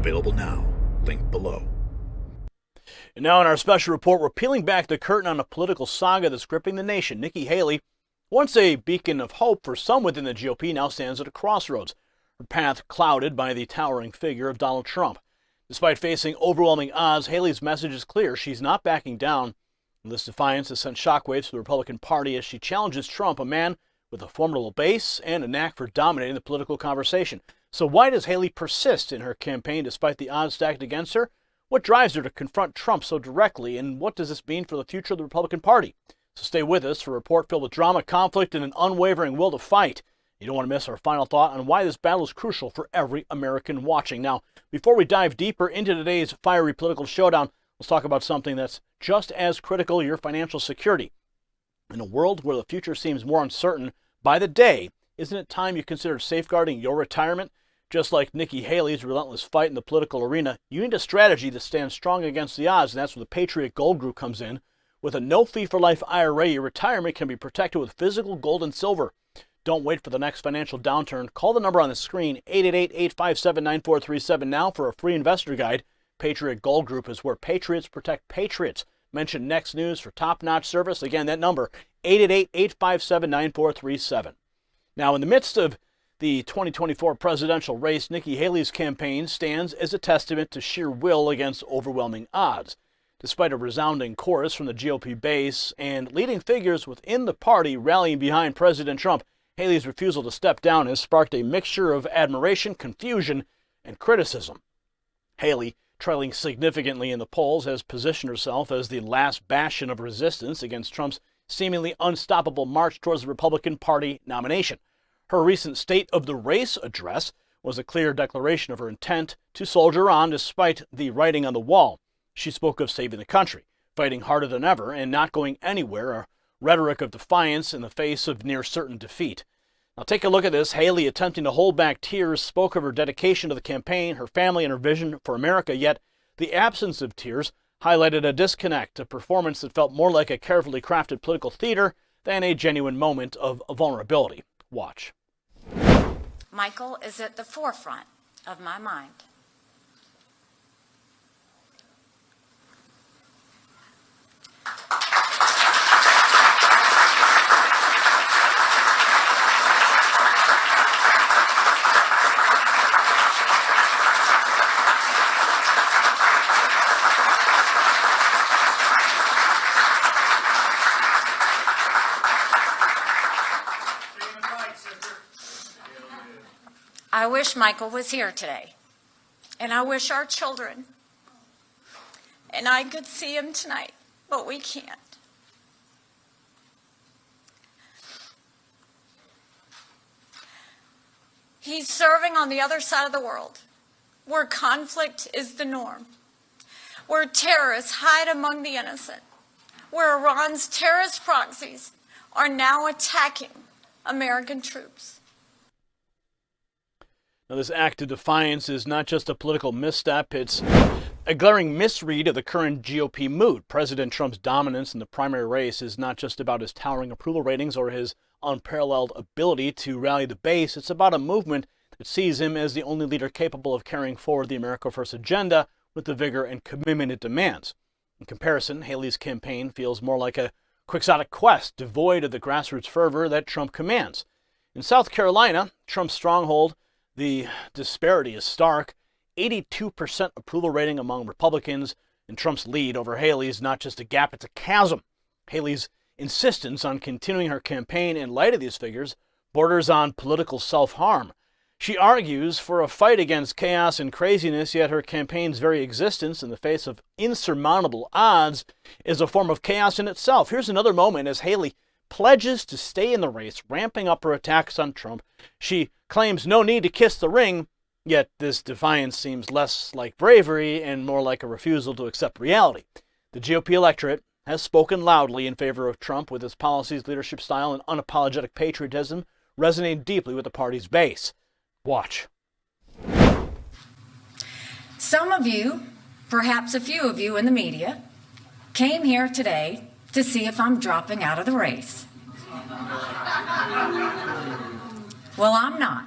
Available now. Link below. And now in our special report, we're peeling back the curtain on a political saga that's gripping the nation. Nikki Haley, once a beacon of hope for some within the GOP, now stands at a crossroads, her path clouded by the towering figure of Donald Trump. Despite facing overwhelming odds, Haley's message is clear. She's not backing down. And this defiance has sent shockwaves to the Republican Party as she challenges Trump, a man with a formidable base and a knack for dominating the political conversation. So why does Haley persist in her campaign despite the odds stacked against her? What drives her to confront Trump so directly, and what does this mean for the future of the Republican Party? So stay with us for a report filled with drama, conflict, and an unwavering will to fight. You don't want to miss our final thought on why this battle is crucial for every American watching. Now, before we dive deeper into today's fiery political showdown, let's talk about something that's just as critical, your financial security. In a world where the future seems more uncertain by the day, isn't it time you consider safeguarding your retirement? Just like Nikki Haley's relentless fight in the political arena, you need a strategy that stands strong against the odds, and that's where the Patriot Gold Group comes in. With a no-fee-for-life IRA, your retirement can be protected with physical gold and silver. Don't wait for the next financial downturn. Call the number on the screen, 888-857-9437 now for a free investor guide. Patriot Gold Group is where patriots protect patriots. Mention Next News for top-notch service. Again, that number, 888-857-9437. Now, in the midst of the 2024 presidential race, Nikki Haley's campaign stands as a testament to sheer will against overwhelming odds. Despite a resounding chorus from the GOP base and leading figures within the party rallying behind President Trump, Haley's refusal to step down has sparked a mixture of admiration, confusion, and criticism. Haley, trailing significantly in the polls, has positioned herself as the last bastion of resistance against Trump's seemingly unstoppable march towards the Republican Party nomination. Her recent State of the Race address was a clear declaration of her intent to soldier on despite the writing on the wall. She spoke of saving the country, fighting harder than ever, and not going anywhere, a rhetoric of defiance in the face of near-certain defeat. Now take a look at this. Haley, attempting to hold back tears, spoke of her dedication to the campaign, her family, and her vision for America, yet the absence of tears highlighted a disconnect, a performance that felt more like a carefully crafted political theater than a genuine moment of vulnerability. Watch. Michael is at the forefront of my mind. I wish Michael was here today, and I wish our children and I could see him tonight, but we can't. He's serving on the other side of the world, where conflict is the norm, where terrorists hide among the innocent, where Iran's terrorist proxies are now attacking American troops. Now, this act of defiance is not just a political misstep, it's a glaring misread of the current GOP mood. President Trump's dominance in the primary race is not just about his towering approval ratings or his unparalleled ability to rally the base. It's about a movement that sees him as the only leader capable of carrying forward the America First agenda with the vigor and commitment it demands. In comparison, Haley's campaign feels more like a quixotic quest, devoid of the grassroots fervor that Trump commands. In South Carolina, Trump's stronghold, the disparity is stark. 82% approval rating among Republicans, and Trump's lead over Haley's not just a gap, it's a chasm. Haley's insistence on continuing her campaign in light of these figures borders on political self-harm. She argues for a fight against chaos and craziness, yet her campaign's very existence in the face of insurmountable odds is a form of chaos in itself. Here's another moment as Haley pledges to stay in the race, ramping up her attacks on Trump. She claims no need to kiss the ring, yet this defiance seems less like bravery and more like a refusal to accept reality. The GOP electorate has spoken loudly in favor of Trump, with his policies, leadership style, and unapologetic patriotism resonating deeply with the party's base. Watch. Some of you, perhaps a few of you in the media, came here today to see if I'm dropping out of the race. Well, I'm not.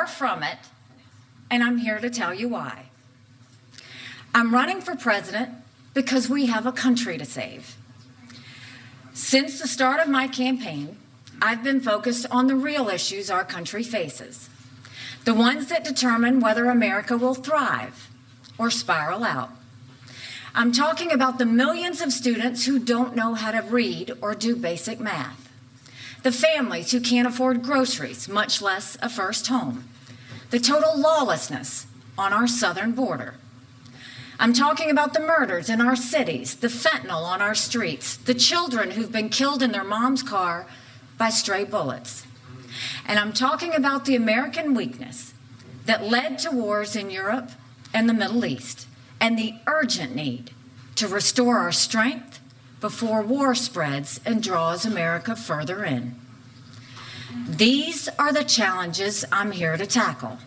Far from it, and I'm here to tell you why. I'm running for president because we have a country to save. Since the start of my campaign, I've been focused on the real issues our country faces, the ones that determine whether America will thrive or spiral out. I'm talking about the millions of students who don't know how to read or do basic math, the families who can't afford groceries, much less a first home, the total lawlessness on our southern border. I'm talking about the murders in our cities, the fentanyl on our streets, the children who've been killed in their mom's car by stray bullets. And I'm talking about the American weakness that led to wars in Europe and the Middle East, and the urgent need to restore our strength before war spreads and draws America further in. These are the challenges I'm here to tackle.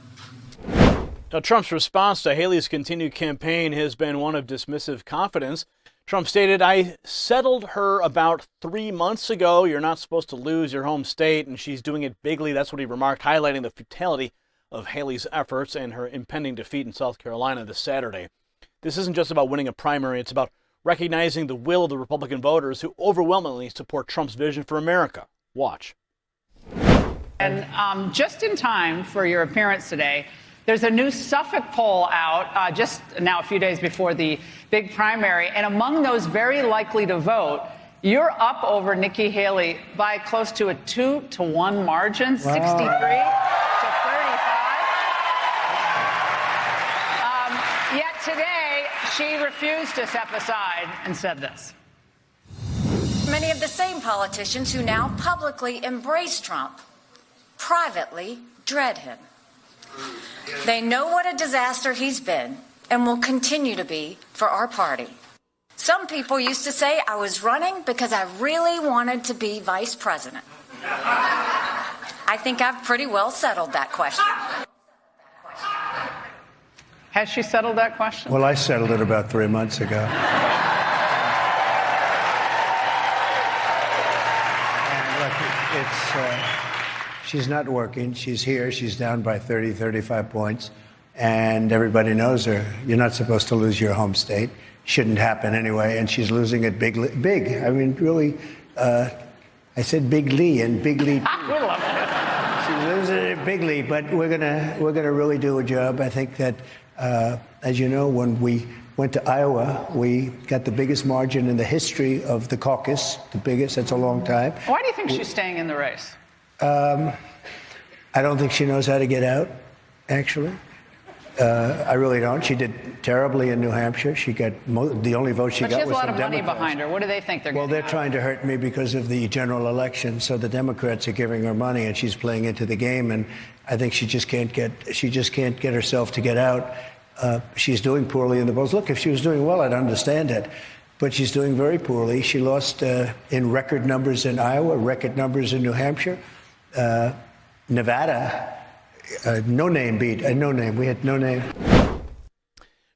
Now, Trump's response to Haley's continued campaign has been one of dismissive confidence. Trump stated, "I settled her about 3 months ago. You're not supposed to lose your home state, and she's doing it bigly." That's what he remarked, highlighting the futility of Haley's efforts and her impending defeat in South Carolina this Saturday. This isn't just about winning a primary. It's about recognizing the will of the Republican voters who overwhelmingly support Trump's vision for America. Watch. And just in time for your appearance today, there's a new Suffolk poll out just now a few days before the big primary. And among those very likely to vote, you're up over Nikki Haley by close to a 2-to-1 margin, wow. 63 to 35. Yet today, she refused to step aside and said this. Many of the same politicians who now publicly embrace Trump privately dread him. They know what a disaster he's been and will continue to be for our party. Some people used to say I was running because I really wanted to be vice president. I think I've pretty well settled that question. Has she settled that question? Well, I settled it about 3 months ago. And look, she's not working. She's here. She's down by 30, 35 points. And everybody knows her. You're not supposed to lose your home state. Shouldn't happen anyway. And she's losing it big. I mean, really, I said bigly and bigly. She's losing it bigly, but we're gonna really do a job. I think that, as you know, when we went to Iowa, we got the biggest margin in the history of the caucus, the biggest. That's a long time. Why do you think she's staying in the race? I don't think she knows how to get out, actually. I really don't. She did terribly in New Hampshire. She got the only vote she got was from Democrats. But she has a lot of money behind her. What do they think they're getting? Well, they're trying to hurt me because of the general election. So the Democrats are giving her money, and she's playing into the game. And I think she just can't get herself to get out. She's doing poorly in the polls. Look, if she was doing well, I'd understand it. But she's doing very poorly. She lost in record numbers in Iowa, record numbers in New Hampshire. Nevada, no name beat. No name. We had no name.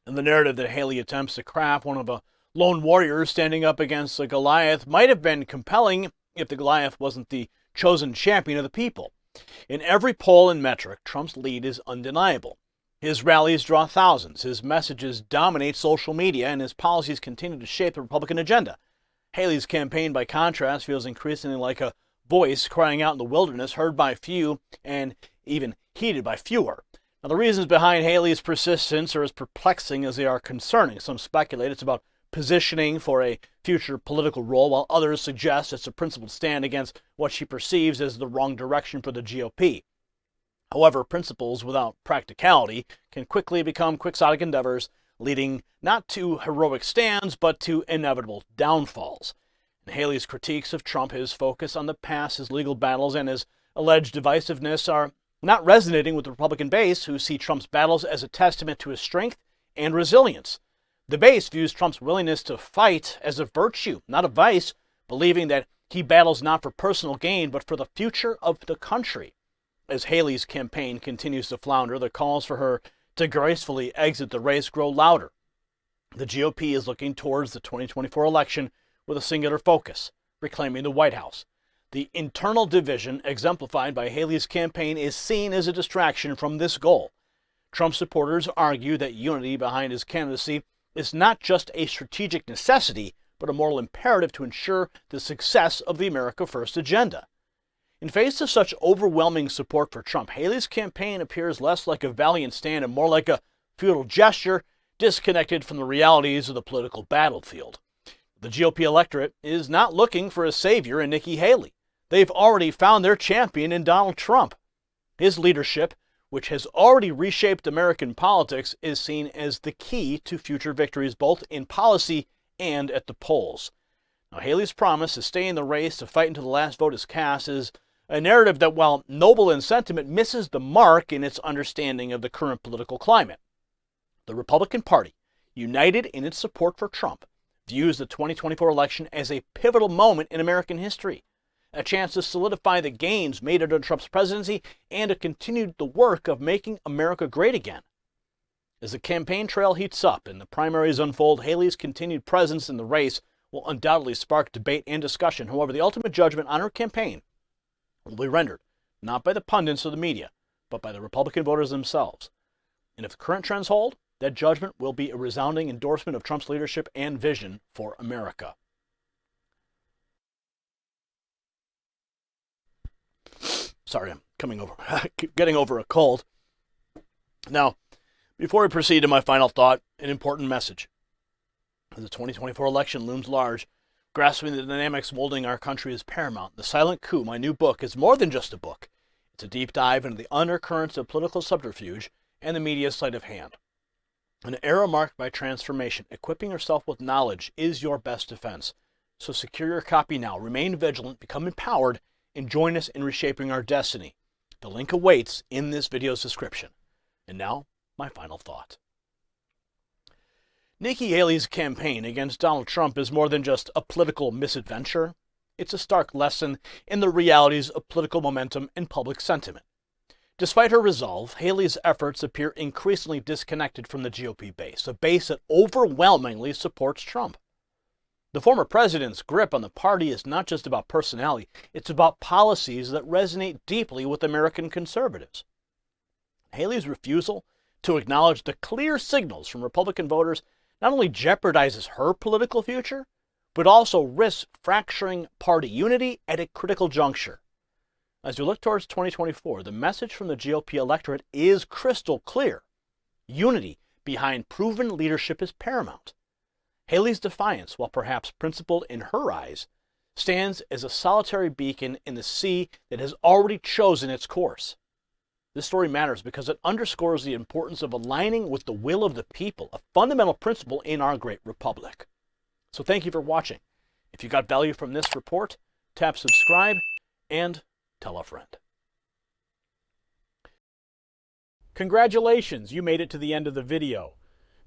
And the narrative that Haley attempts to craft one of a lone warrior standing up against a Goliath might have been compelling if the Goliath wasn't the chosen champion of the people. In every poll and metric, Trump's lead is undeniable. His rallies draw thousands, his messages dominate social media, and his policies continue to shape the Republican agenda. Haley's campaign, by contrast, feels increasingly like a voice crying out in the wilderness, heard by few and even heeded by fewer. Now, the reasons behind Haley's persistence are as perplexing as they are concerning. Some speculate it's about positioning for a future political role, while others suggest it's a principled stand against what she perceives as the wrong direction for the GOP. However, principles without practicality can quickly become quixotic endeavors, leading not to heroic stands, but to inevitable downfalls. And Haley's critiques of Trump, his focus on the past, his legal battles, and his alleged divisiveness are not resonating with the Republican base, who see Trump's battles as a testament to his strength and resilience. The base views Trump's willingness to fight as a virtue, not a vice, believing that he battles not for personal gain, but for the future of the country. As Haley's campaign continues to flounder, the calls for her to gracefully exit the race grow louder. The GOP is looking towards the 2024 election with a singular focus: reclaiming the White House. The internal division exemplified by Haley's campaign is seen as a distraction from this goal. Trump supporters argue that unity behind his candidacy is not just a strategic necessity, but a moral imperative to ensure the success of the America First agenda. In face of such overwhelming support for Trump, Haley's campaign appears less like a valiant stand and more like a futile gesture disconnected from the realities of the political battlefield. The GOP electorate is not looking for a savior in Nikki Haley. They've already found their champion in Donald Trump. His leadership, which has already reshaped American politics, is seen as the key to future victories both in policy and at the polls. Now, Haley's promise to stay in the race, to fight until the last vote is cast, is a narrative that, while noble in sentiment, misses the mark in its understanding of the current political climate. The Republican Party, united in its support for Trump, views the 2024 election as a pivotal moment in American history, a chance to solidify the gains made under Trump's presidency and to continue the work of making America great again. As the campaign trail heats up and the primaries unfold, Haley's continued presence in the race will undoubtedly spark debate and discussion. However, the ultimate judgment on her campaign will be rendered not by the pundits or the media, but by the Republican voters themselves. And if the current trends hold, that judgment will be a resounding endorsement of Trump's leadership and vision for America. Sorry, I'm getting over a cold. Now, before we proceed to my final thought, an important message. As the 2024 election looms large, grasping the dynamics molding our country is paramount. The Silent Coup, my new book, is more than just a book. It's a deep dive into the undercurrents of political subterfuge and the media's sleight of hand. An era marked by transformation, equipping yourself with knowledge is your best defense. So secure your copy now. Remain vigilant, become empowered, and join us in reshaping our destiny. The link awaits in this video's description. And now, my final thought. Nikki Haley's campaign against Donald Trump is more than just a political misadventure. It's a stark lesson in the realities of political momentum and public sentiment. Despite her resolve, Haley's efforts appear increasingly disconnected from the GOP base, a base that overwhelmingly supports Trump. The former president's grip on the party is not just about personality, it's about policies that resonate deeply with American conservatives. Haley's refusal to acknowledge the clear signals from Republican voters not only jeopardizes her political future, but also risks fracturing party unity at a critical juncture. As we look towards 2024, the message from the GOP electorate is crystal clear. Unity behind proven leadership is paramount. Haley's defiance, while perhaps principled in her eyes, stands as a solitary beacon in the sea that has already chosen its course. This story matters because it underscores the importance of aligning with the will of the people, a fundamental principle in our great republic. So thank you for watching. If you got value from this report, tap subscribe and tell a friend. Congratulations, you made it to the end of the video.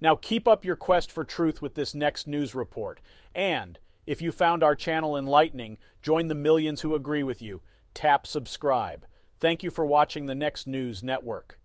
Now keep up your quest for truth with this next news report. And if you found our channel enlightening, join the millions who agree with you. Tap subscribe. Thank you for watching the Next News Network.